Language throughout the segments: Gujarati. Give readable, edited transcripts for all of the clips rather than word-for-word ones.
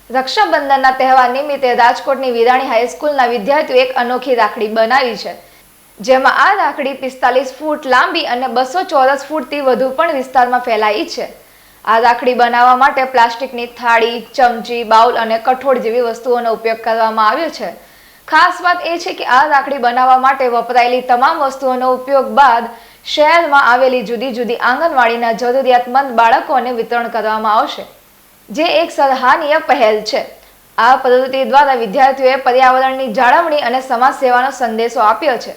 રક્ષાબંધનના તહેવાર નિમિત્તે રાજકોટની વિરાણી હાઈસ્કૂલના વિદ્યાર્થીઓએ એક અનોખી રાખડી બનાવી છે, જેમાં આ રાખડી 45 ફૂટ લાંબી અને 200 ચોરસ ફૂટથી વધુ પણ વિસ્તારમાં ફેલાઈ છે। આ રાખડી બનાવવા માટે પ્લાસ્ટિકની થાળી, ચમચી, બાઉલ અને કઠોળ જેવી વસ્તુઓનો ઉપયોગ કરવામાં આવ્યો છે। ખાસ વાત એ છે કે આ રાખડી બનાવવા માટે વપરાયેલી તમામ વસ્તુઓનો ઉપયોગ બાદ શહેરમાં આવેલી જુદી જુદી આંગણવાડીના જરૂરિયાતમંદ બાળકોને વિતરણ કરવામાં આવશે, જે એક સરાહનીય પહેલ છે। આ પ્રવૃત્તિ દ્વારા વિદ્યાર્થીઓએ પર્યાવરણની જાળવણી અને સમાજ સેવાનો સંદેશો આપ્યો છે।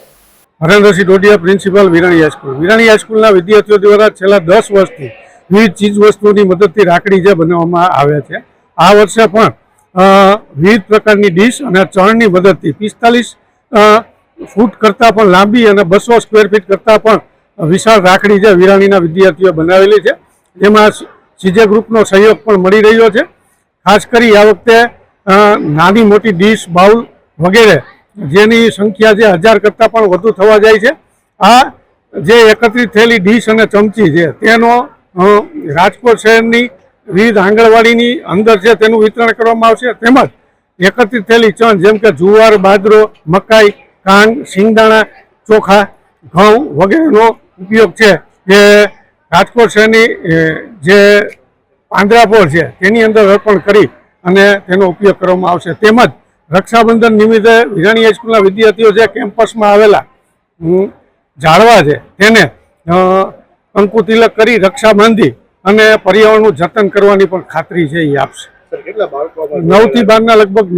Harendrasinh Dodiya, principal, Virani high school. વિરાણી હાઈસ્કૂલના વિદ્યાર્થીઓ દ્વારા છેલ્લા 10 વર્ષથી વિવિધ ચીજ વસ્તુઓની મદદથી રાખડી જે બનાવવામાં આવે છે, આ વર્ષે પણ વિવિધ પ્રકારની ડીશ અને ચણની મદદથી 45 ફૂટ કરતાં પણ લાંબી અને 200 સ્ક્વેર ફીટ કરતાં પણ વિશાળ રાખડી જે વિરાણીના વિદ્યાર્થીઓ બનાવેલી છે, જેમાં સીજે ગ્રુપનો સહયોગ પણ મળી રહ્યો છે। ખાસ કરી આ વખતે નાની મોટી ડીશ, બાઉલ વગેરે જેની સંખ્યા જે 1000 કરતાં પણ વધુ થવા જાય છે, આ જે એકત્રિત થયેલી ડીશ અને ચમચી છે તેનો રાજકોટ શહેરની વિવિધ આંગણવાડીની અંદર છે તેનું વિતરણ કરવામાં આવશે। તેમજ એકત્રિત થયેલી ચણ જેમ કે જુવાર, બાજરો, મકાઈ, કાંગ, સિંગદાણા, ચોખા, ઘઉં વગેરેનો ઉપયોગ છે જે રાજકોટ શહેરની જે પાંજરાપોળ છે તેની અંદર અર્પણ કરી અને તેનો ઉપયોગ કરવામાં આવશે। તેમજ રક્ષાબંધન નિમિત્તે વિરાણી હાઈસ્કૂલના વિદ્યાર્થીઓ જે કેમ્પસમાં આવેલા ઝાડવા છે તેને કંકુ તિલક કરી રક્ષા બાંધી અને પર્યાવરણનું જતન કરવાની પણ ખાતરી છે એ આપશે। 9 થી 12ના લગભગ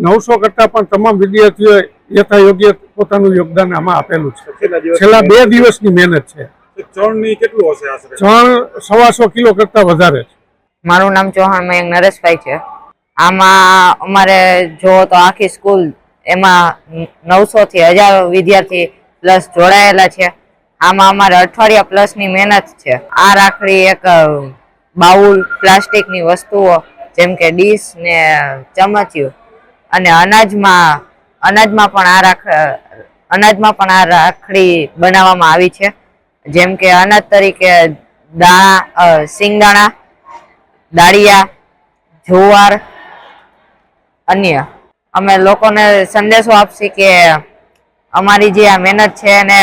900 કરતાં પણ તમામ વિદ્યાર્થીઓએ યથાયોગ્ય પોતાનું યોગદાન આમાં આપેલું છે। છેલ્લા 2 દિવસની મહેનત છે। ચણની કેટલું હશે આશરે? ચણ 125 કિલો કરતાં વધારે છે। મારું નામ ચૌહાણ મયંક નરેશભાઈ છે। આમાં અમારે જો તો આખી સ્કૂલ એમાં 900 થી 1000 વિદ્યાર્થી પ્લસ જોડાયેલા છે। આમાં અમારે અઠવાડિયા પ્લસની મહેનત છે। આ રાખડી એક બાઉલ, પ્લાસ્ટિકની વસ્તુઓ જેમ કે ડીશ ને ચમચીઓ અને અનાજમાં પણ આ રાખડી બનાવવામાં આવી છે, જેમ કે અનાજ તરીકે સિંગદાણા, દાળિયા, જુવાર અન્ય। અમે લોકોને સંદેશો આપશી કે અમારી જે આ મહેનત છે એને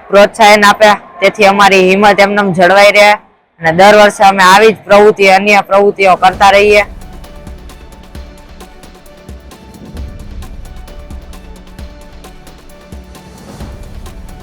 પ્રોત્સાહન આપે, તેથી અમારી હિંમત એમને જળવાઈ રહે અને દર વર્ષે અમે આવી જ પ્રવૃત્તિ, અન્ય પ્રવૃત્તિઓ કરતા રહીએ।